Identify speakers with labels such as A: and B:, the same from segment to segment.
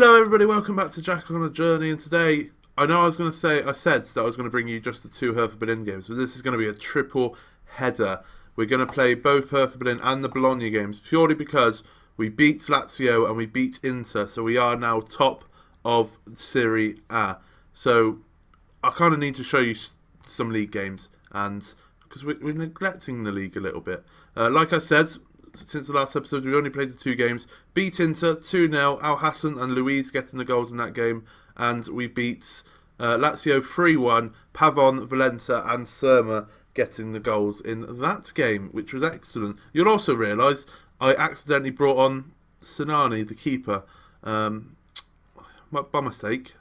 A: Hello everybody, welcome back to Jack on a Journey, and today, I said that I was going to bring you just the two Hertha Berlin games, but this is going to be a triple header. We're going to play both Hertha Berlin and the Bologna games, purely because we beat Lazio and we beat Inter, so we are now top of Serie A. So, I kind of need to show you some league games, and because we're neglecting the league a little bit. Like I said, since the last episode, we only played the two games. Beat Inter 2-0, Al Hassan and Luiz getting the goals in that game. And we beat Lazio 3-1, Pavon, Valenta and Surma getting the goals in that game, which was excellent. You'll also realise I accidentally brought on Sinani, the keeper, by mistake.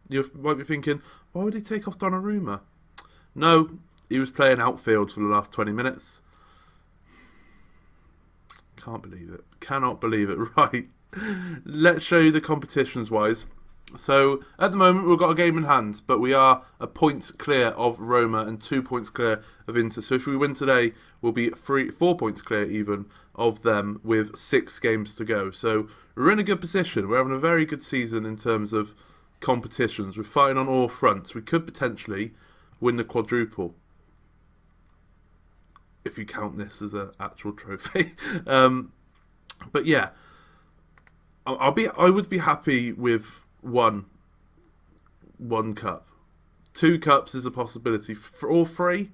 A: You might be thinking, why would he take off Donnarumma? No, he was playing outfield for the last 20 minutes. Can't believe it. Cannot believe it. Right. Let's show you the competitions wise. So, at the moment, we've got a game in hand, but we are a point clear of Roma and 2 points clear of Inter. So, if we win today, we'll be 4 points clear even of them with 6 games to go. So, we're in a good position. We're having a very good season in terms of competitions. We're fighting on all fronts. We could potentially win the quadruple, if you count this as an actual trophy. But yeah, I would be happy with one cup. 2 cups is a possibility. For all 3,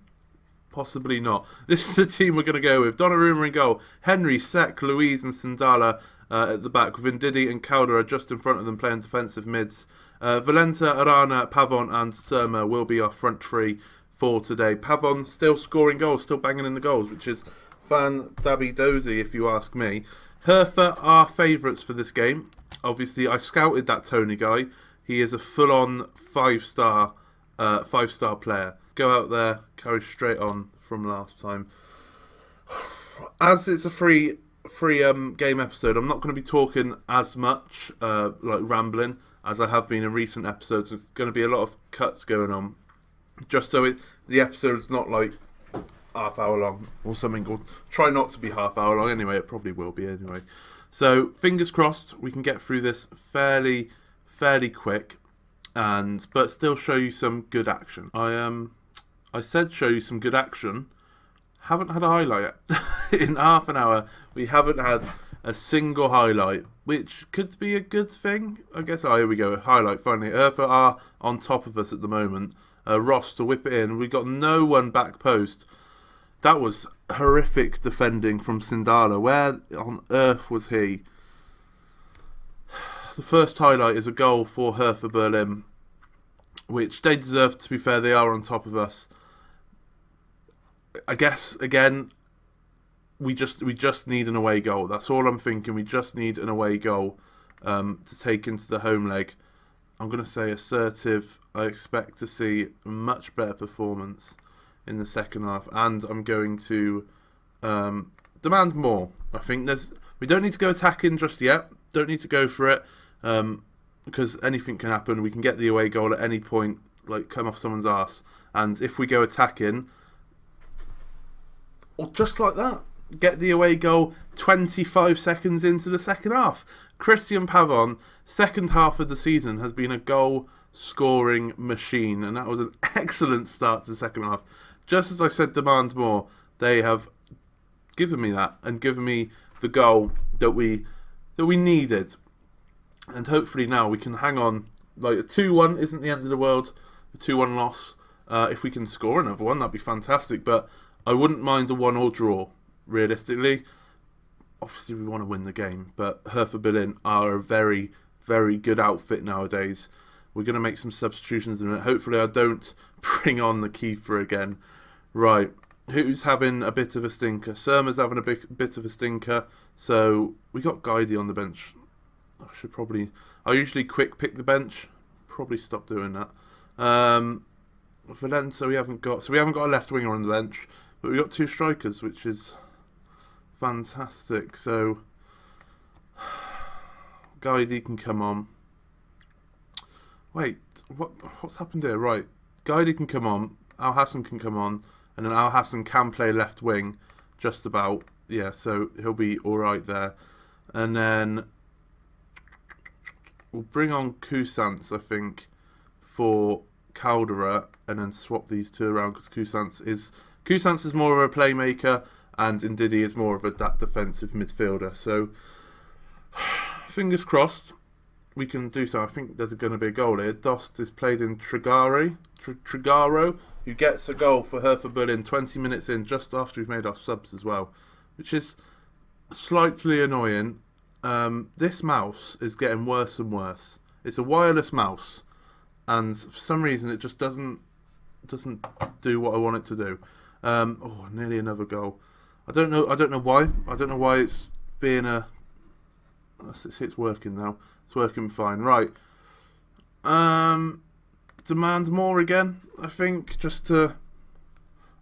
A: possibly not. This is the team we're going to go with. Donnarumma in goal. Henry, Sek, Luiz and Sindala at the back, with Ndidi and Caldera just in front of them playing defensive mids. Valenta, Arana, Pavon and Surma will be our front 3 for today. Pavon still scoring goals, still banging in the goals, which is fan-dabby-dozy if you ask me. Hertha are favourites for this game. Obviously, I scouted that Tony guy. He is a full-on 5-star player. Go out there, carry straight on from last time. As it's a free game episode, I'm not going to be talking as much, like rambling, as I have been in recent episodes. There's going to be a lot of cuts going on, just so the episode's not like half hour long or something. Or try not to be half hour long anyway. It probably will be anyway. So fingers crossed we can get through this fairly quick, but still show you some good action. I said show you some good action. Haven't had a highlight yet. In half an hour we haven't had a single highlight, which could be a good thing, I guess. Oh, here we go. Highlight finally. Hertha are on top of us at the moment. Ross to whip it in. We got no one back post. That was horrific defending from Sindala. Where on earth was he? The first highlight is a goal for Hertha Berlin, which they deserve. To be fair, they are on top of us. I guess again, we just need an away goal. That's all I'm thinking. We just need an away goal to take into the home leg. I'm going to say assertive. I expect to see a much better performance in the second half, and I'm going to demand more. I think we don't need to go attacking just yet. Don't need to go for it, because anything can happen. We can get the away goal at any point, like come off someone's arse. And if we go attacking, or just like that, get the away goal 25 seconds into the second half. Christian Pavon, second half of the season, has been a goal-scoring machine, and that was an excellent start to the second half. Just as I said, demand more, they have given me that, and given me the goal that we needed. And hopefully now we can hang on. Like, a 2-1 isn't the end of the world. A 2-1 loss. If we can score another one, that'd be fantastic. But I wouldn't mind a 1-1 draw, realistically. Obviously, we want to win the game, but Hertha Berlin are a very, very good outfit nowadays. We're going to make some substitutions in it. Hopefully, I don't bring on the keeper again. Right, who's having a bit of a stinker? Surma's having a bit of a stinker. So, we got Guidi on the bench. I usually quick pick the bench. Probably stop doing that. Valenta, we haven't got a left winger on the bench, but we've got 2 strikers, which is fantastic. So Guidi can come on. Wait, what's happened here? Right, Guidi can come on. Al Hassan can come on, and then Al Hassan can play left wing, just about. Yeah, so he'll be all right there. And then we'll bring on Cousins, I think, for Caldera, and then swap these two around because Cousins is more of a playmaker and Ndidi is more of a defensive midfielder. So fingers crossed we can do so. I think there's going to be a goal here. Dost is played in Trigaro, who gets a goal for Hertha Berlin 20 minutes in, just after we've made our subs as well, which is slightly annoying. This mouse is getting worse and worse. It's a wireless mouse, and for some reason it just doesn't do what I want it to do. Nearly another goal. I don't know why. I don't know why it's being a. It's working now. It's working fine. Right. Demand more again. I think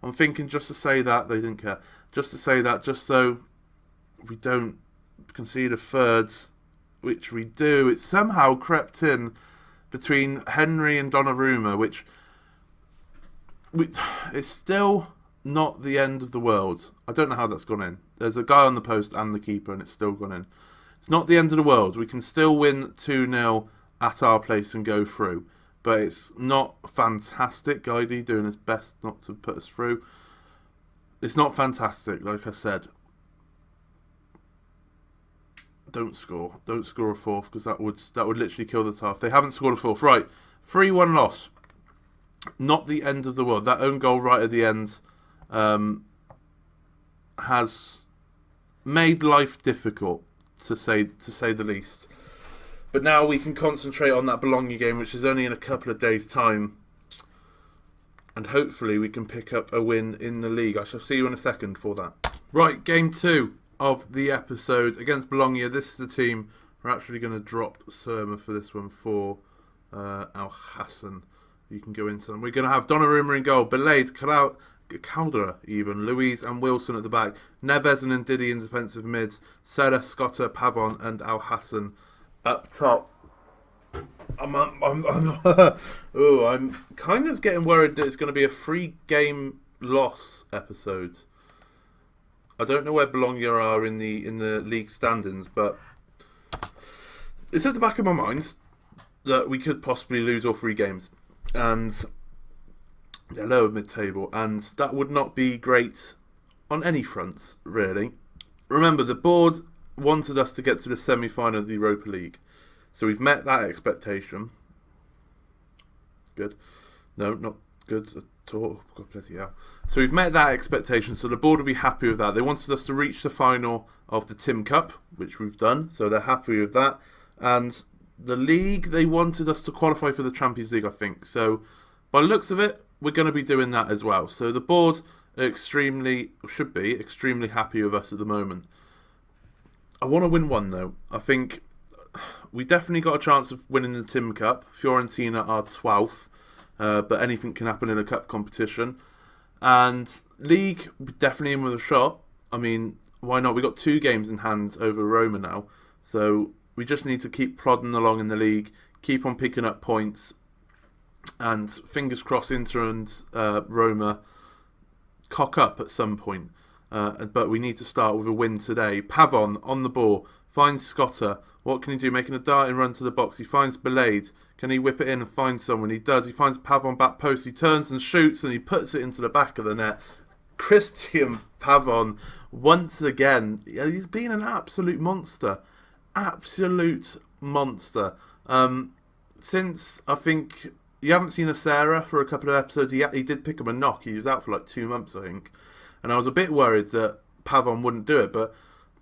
A: I'm thinking just to say that they didn't care. Just to say that, just so we don't concede a third, which we do. It's somehow crept in between Henry and Donnarumma, which it's still not the end of the world. I don't know how that's gone in. There's a guy on the post and the keeper, and it's still gone in. It's not the end of the world. We can still win 2-0 at our place and go through. But it's not fantastic. Guidi doing his best not to put us through. It's not fantastic, like I said. Don't score a fourth, because that would literally kill the half. They haven't scored a fourth. Right, 3-1 loss. Not the end of the world. That own goal right at the end has made life difficult, to say the least. But now we can concentrate on that Bologna game, which is only in a couple of days' time. And hopefully we can pick up a win in the league. I shall see you in a second for that. Right, game 2 of the episode against Bologna. This is the team. We're actually going to drop Surma for this one for Al Hassan. You can go into them. We're going to have Donnarumma in goal. Belade, Caldera even. Luiz and Wilson at the back. Neves and Ndidi in defensive mids. Serra, Scotta, Pavon and Al Hassan up top. I'm kind of getting worried that it's going to be a 3-game loss episode. I don't know where Bologna are in the league standings, but it's at the back of my mind that we could possibly lose all 3 games, and they're lower mid-table, and that would not be great on any front, really. Remember, the board wanted us to get to the semi-final of the Europa League, so we've met that expectation. Good. No, not good at all. God bless you. Yeah. So we've met that expectation, so the board will be happy with that. They wanted us to reach the final of the Tim Cup, which we've done, so they're happy with that. And the league, they wanted us to qualify for the Champions League, I think. So by the looks of it, we're going to be doing that as well. So the board should be extremely happy with us at the moment. I want to win one, though. I think we definitely got a chance of winning the Tim Cup. Fiorentina are 12th, but anything can happen in a cup competition. And league, definitely in with a shot. I mean, why not? We got 2 games in hand over Roma now, so we just need to keep plodding along in the league, keep on picking up points, and fingers crossed Inter and Roma cock up at some point. But we need to start with a win today. Pavon on the ball, finds Scotta. What can he do? Making a darting run to the box. He finds Belade. Can he whip it in and find someone? He does. He finds Pavon back post. He turns and shoots, and he puts it into the back of the net. Christian Pavon, once again, he's been an absolute monster. Absolute monster. Since, I think, you haven't seen a Sarah for a couple of episodes. He did pick up a knock. He was out for like 2 months, I think. And I was a bit worried that Pavon wouldn't do it. But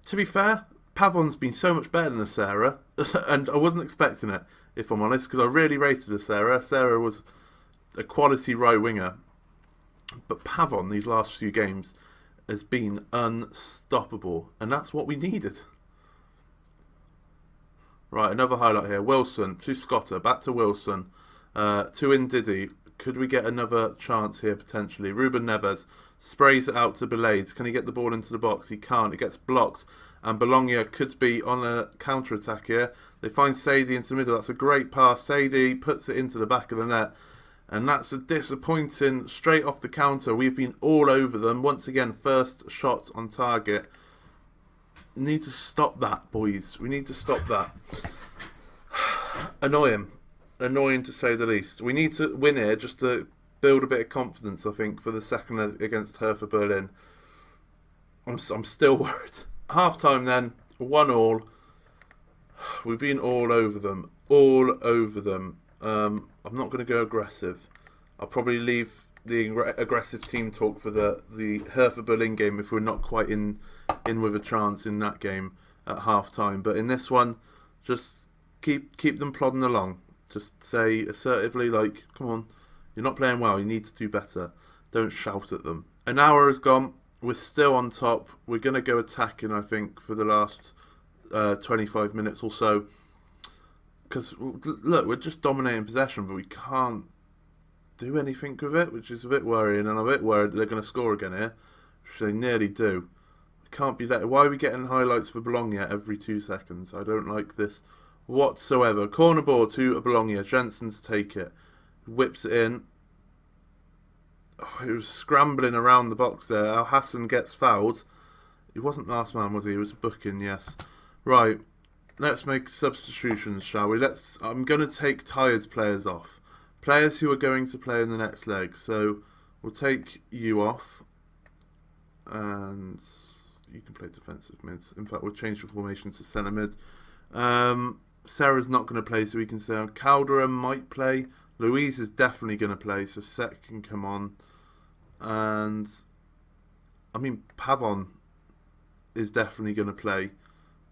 A: to be fair, Pavon's been so much better than Sarah. And I wasn't expecting it, if I'm honest, because I really rated Sarah. Sarah was a quality right winger. But Pavon, these last few games, has been unstoppable. And that's what we needed. Right, another highlight here. Wilson to Scotta, back to Wilson, to Ndidi. Could we get another chance here, potentially? Ruben Neves sprays it out to Belade. Can he get the ball into the box? He can't. It gets blocked. And Bologna could be on a counter-attack here. They find Sadie into the middle. That's a great pass. Sadie puts it into the back of the net. And that's a disappointing straight off the counter. We've been all over them. Once again, first shot on target. need to stop that, boys. We need to stop that. Annoying to say the least. We need to win here just to build a bit of confidence, I think, for the second leg against Hertha Berlin. I'm still worried. Half time then, 1-1. We've been all over them. I'm not going to go aggressive. I'll probably leave the aggressive team talk for the Hertha Berlin game if we're not quite in with a chance in that game at half time. But in this one, just keep them plodding along. Just say assertively, like, come on, you're not playing well, you need to do better. Don't shout at them. An hour has gone. We're still on top. We're going to go attacking, I think, for the last 25 minutes or so. Because, look, we're just dominating possession, but we can't do anything with it, which is a bit worrying. And I'm a bit worried they're going to score again here, which they nearly do. We can't be that. Why are we getting highlights for Bologna every 2 seconds? I don't like this whatsoever. Corner ball to Bologna. Jensen to take it. Whips it in. Oh, he was scrambling around the box there. Al Hassan gets fouled. He wasn't last man, was he? He was a booking, yes. Right. Let's make substitutions, shall we? I'm going to take tired players off. Players who are going to play in the next leg. So we'll take you off. And you can play defensive mids. In fact, we'll change the formation to centre mid. Sarah's not going to play, so we can say Calderon might play. Louise is definitely going to play, so Sek can come on. And, I mean, Pavon is definitely going to play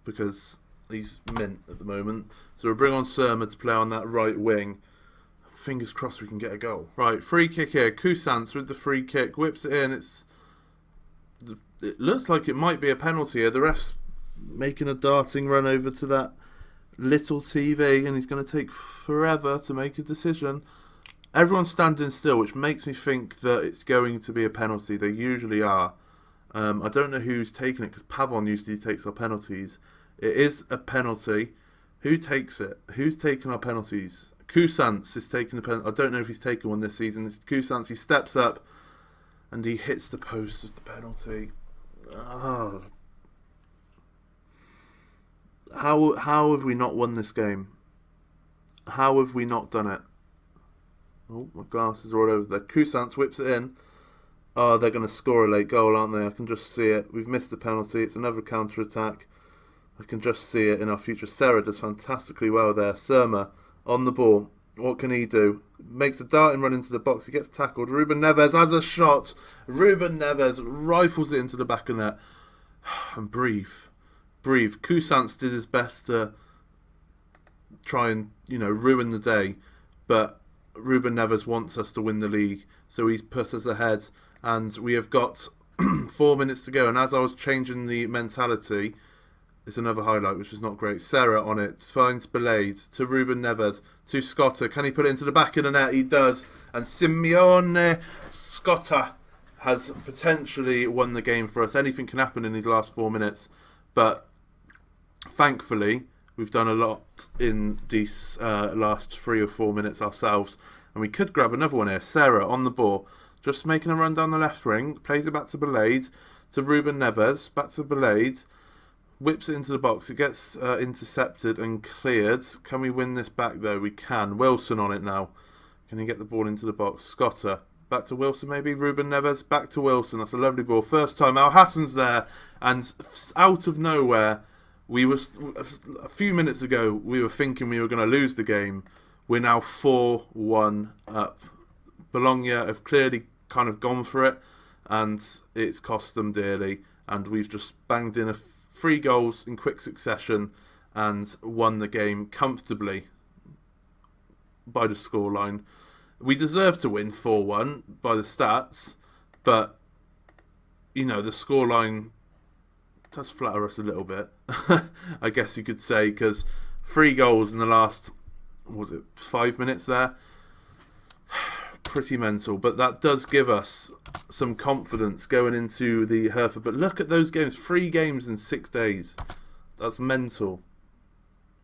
A: because he's mint at the moment. So we'll bring on Surma to play on that right wing. Fingers crossed we can get a goal. Right, free kick here. Cousins with the free kick. Whips it in. It looks like it might be a penalty here. The ref's making a darting run over to that little TV, and he's going to take forever to make a decision. Everyone's standing still, which makes me think that it's going to be a penalty. They usually are. I don't know who's taking it, because Pavon usually takes our penalties. It is a penalty. Who takes it? Who's taking our penalties? Cousins is taking the penalty. I don't know if he's taken one this season. It's Cousins. He steps up and he hits the post with the penalty. Oh. How have we not won this game? How have we not done it? Oh, my glasses are all over there. Cousins whips it in. Oh, they're going to score a late goal, aren't they? I can just see it. We've missed the penalty. It's another counter-attack. I can just see it in our future. Serra does fantastically well there. Surma on the ball. What can he do? Makes a darting run into the box. He gets tackled. Ruben Neves has a shot. Ruben Neves rifles it into the back of net. And breathe. Cousins did his best to try and, ruin the day. But Ruben Neves wants us to win the league. So he's put us ahead. And we have got 4 minutes to go. And as I was changing the mentality, it's another highlight, which is not great. Serra on it. Finds Belaid to Ruben Neves. To Scotta. Can he put it into the back of the net? He does. And Simeone Scotta has potentially won the game for us. Anything can happen in these last 4 minutes. But thankfully, we've done a lot in these last 3 or 4 minutes ourselves. And we could grab another one here. Serra on the ball. Just making a run down the left wing. Plays it back to Belaid. To Ruben Neves. Back to Belaid. Whips it into the box. It gets intercepted and cleared. Can we win this back, though? We can. Wilson on it now. Can he get the ball into the box? Scotta. Back to Wilson, maybe. Ruben Neves. Back to Wilson. That's a lovely ball. First time. Al Hassan's there. And out of nowhere, a few minutes ago, we were thinking we were going to lose the game. We're now 4-1 up. Bologna have clearly kind of gone for it. And it's cost them dearly. And we've just banged in 3 goals in quick succession and won the game comfortably by the scoreline. We deserve to win 4-1 by the stats, but, the scoreline does flatter us a little bit, I guess you could say, because 3 goals in the last, 5 minutes there? Pretty mental, but that does give us some confidence going into the Hertha. But look at those games, 3 games in 6 days. That's mental.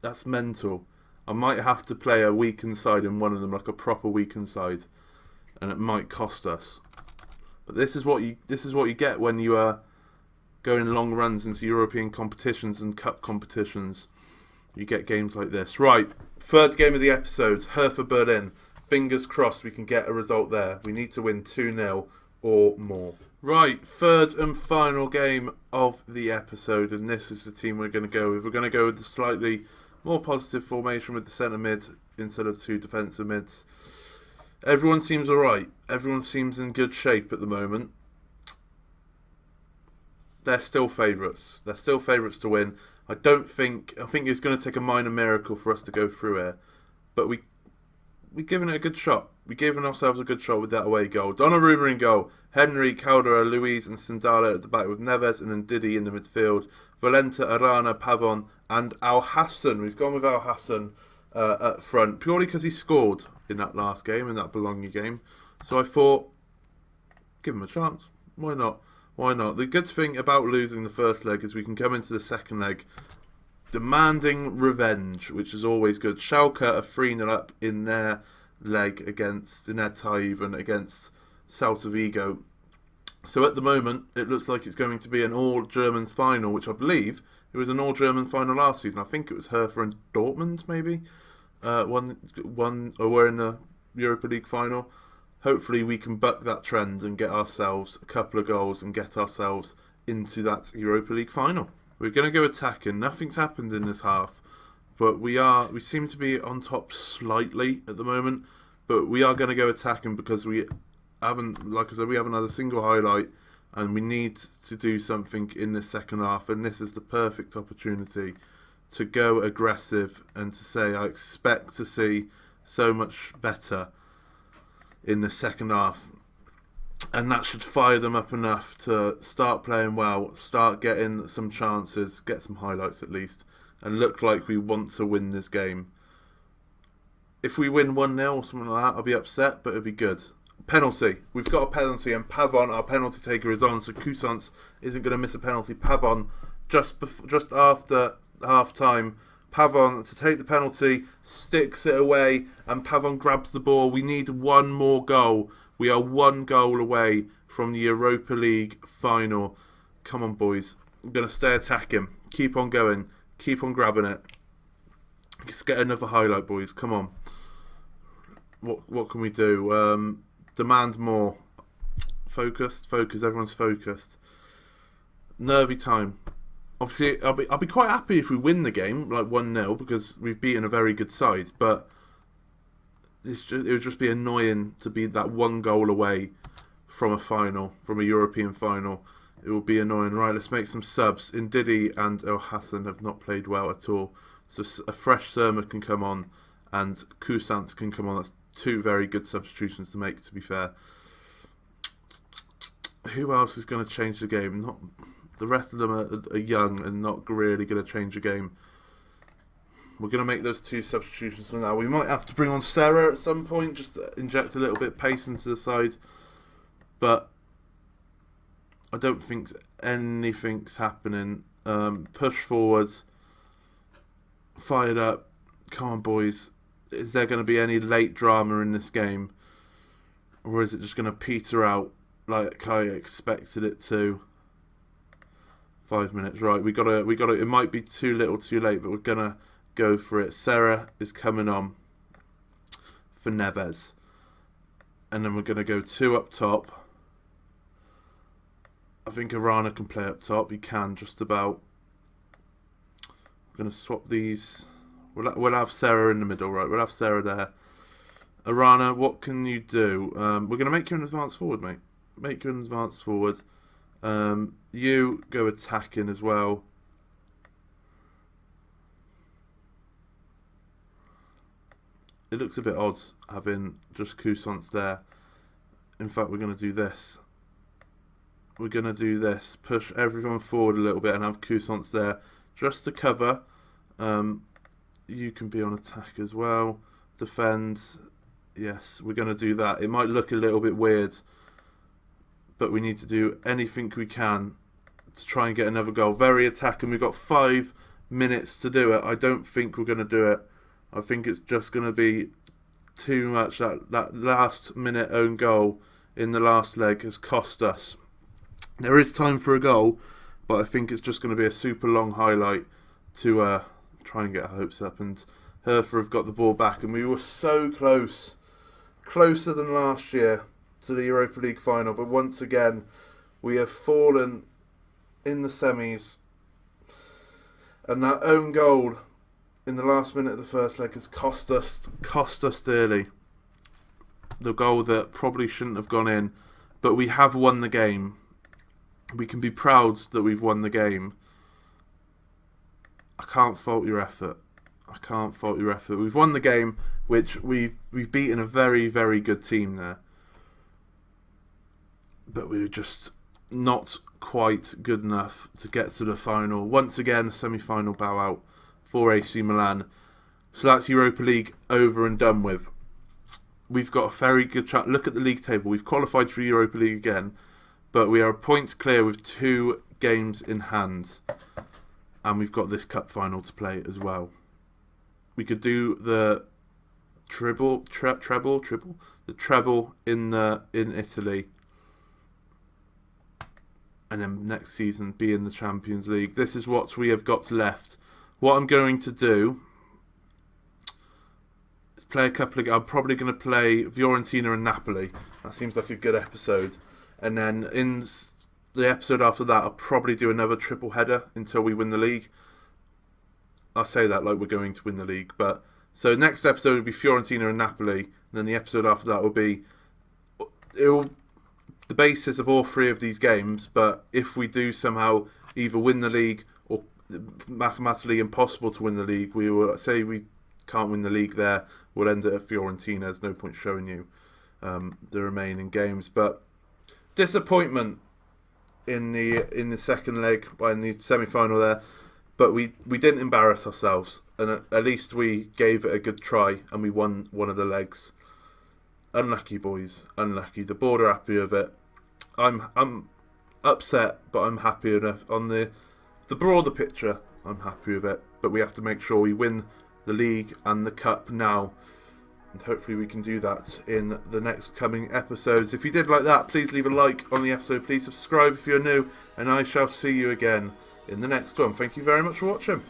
A: I might have to play a weakened side in one of them, like a proper weakened side, and it might cost us. But this is what you get when you going long runs into European competitions and cup competitions, you get games like this. Right, third game of the episode, Hertha Berlin. Fingers crossed we can get a result there. We need to win 2-0 or more. Right, third and final game of the episode, and this is the team we're going to go with. We're going to go with the slightly more positive formation with the centre mid instead of 2 defensive mids. Everyone seems alright. Everyone seems in good shape at the moment. They're still favourites. They're still favourites to win. I think it's going to take a minor miracle for us to go through here. But we've given it a good shot. We've given ourselves a good shot with that away goal. Donnarumma in goal. Henry, Caldera, Luiz and Sindala at the back with Neves and Ndidi in the midfield. Valenta, Arana, Pavon and Al Hassan. We've gone with Al Hassan up front purely because he scored in that last game, in that Bologna game. So I thought, give him a chance. Why not? Why not? The good thing about losing the first leg is we can come into the second leg demanding revenge, which is always good. Schalke are 3-0 up in their leg in their tie even, against Celta Vigo. So at the moment, it looks like it's going to be an all-Germans final, which I believe it was an all-German final last season. I think it was Hertha and Dortmund, maybe. We're in the Europa League final. Hopefully we can buck that trend and get ourselves a couple of goals and get ourselves into that Europa League final. We're going to go attacking. Nothing's happened in this half, but we seem to be on top slightly at the moment. But we are going to go attacking because we haven't, like I said, we haven't had a single highlight, and we need to do something in the second half. And this is the perfect opportunity to go aggressive and to say I expect to see so much better in the second half, and that should fire them up enough to start playing well, start getting some chances, get some highlights at least, and look like we want to win this game. If we win 1-0 or something like that, I'll be upset, but it'll be good. Penalty. We've got a penalty, and Pavon, our penalty taker, is on, so Cousins isn't going to miss a penalty. Pavon, just after half-time, Pavon to take the penalty, sticks it away, and Pavon grabs the ball. We need one more goal. We are 1 goal away from the Europa League final. Come on, boys. I'm going to stay attacking. Keep on going. Keep on grabbing it. Let's get another highlight, boys. Come on. What can we do? Demand more. Focus. Everyone's focused. Nervy time. Obviously, I'll be quite happy if we win the game, like 1-0, because we've beaten a very good side. But it would just be annoying to be that 1 goal away from a final, from a European final. It would be annoying. Right, let's make some subs. Ndidi and El Hassan have not played well at all. So a fresh Surma can come on, and Cousins can come on. That's 2 very good substitutions to make, to be fair. Who else is going to change the game? The rest of them are young and not really going to change the game. We're going to make those 2 substitutions for now. We might have to bring on Sarah at some point, just to inject a little bit of pace into the side. But I don't think anything's happening. Push forwards. Fired up. Come on, boys. Is there going to be any late drama in this game? Or is it just going to peter out like I expected it to? 5 minutes, right? We gotta. It might be too little, too late, but we're gonna go for it. Sarah is coming on for Neves, and then we're gonna go 2 up top. I think Arana can play up top. He can just about. We're gonna swap these. We'll have Sarah in the middle, right? We'll have Sarah there. Arana, what can you do? We're gonna make you an advance forward, mate. Make you an advance forward. You go attacking as well. It looks a bit odd having just Cousins there. In fact, we're going to do this. We're going to do this. Push everyone forward a little bit and have Cousins there just to cover. You can be on attack as well. Defend. Yes, we're going to do that. It might look a little bit weird, but we need to do anything we can to try and get another goal. Very attacking. We've got 5 minutes to do it. I don't think we're going to do it. I think it's just going to be too much. That last minute own goal in the last leg has cost us. There is time for a goal, but I think it's just going to be a super long highlight to try and get our hopes up. And Hertha have got the ball back, and we were so close, closer than last year to the Europa League final, but once again we have fallen in the semis, and that own goal in the last minute of the first leg has cost us dearly. The goal that probably shouldn't have gone in, but we have won the game. We can be proud that we've won the game. I can't fault your effort. We've won the game, which we've beaten a very, very good team there. But we were just not quite good enough to get to the final. Once again, a semi-final bow out for AC Milan. So that's Europa League over and done with. We've got a very good chance. Look at the league table. We've qualified for Europa League again, but we are a point clear with 2 games in hand. And we've got this cup final to play as well. We could do the treble in Italy, and then next season be in the Champions League. This is what we have got left. What I'm going to do is play a couple of... I'm probably going to play Fiorentina and Napoli. That seems like a good episode. And then in the episode after that, I'll probably do another triple header until we win the league. I'll say that like we're going to win the league. But so next episode will be Fiorentina and Napoli. And then the episode after that will be... the basis of all 3 of these games, but if we do somehow either win the league or mathematically impossible to win the league, we will say we can't win the league there, we'll end it at Fiorentina. There's no point showing you the remaining games. But disappointment in the second leg, in the semi-final there, but we didn't embarrass ourselves, and at least we gave it a good try and we won one of the legs. Unlucky, boys, unlucky. The board are happy with it. I'm upset, but I'm happy enough. On the broader picture, I'm happy with it. But we have to make sure we win the league and the cup now. And hopefully we can do that in the next coming episodes. If you did like that, please leave a like on the episode. Please subscribe if you're new. And I shall see you again in the next one. Thank you very much for watching.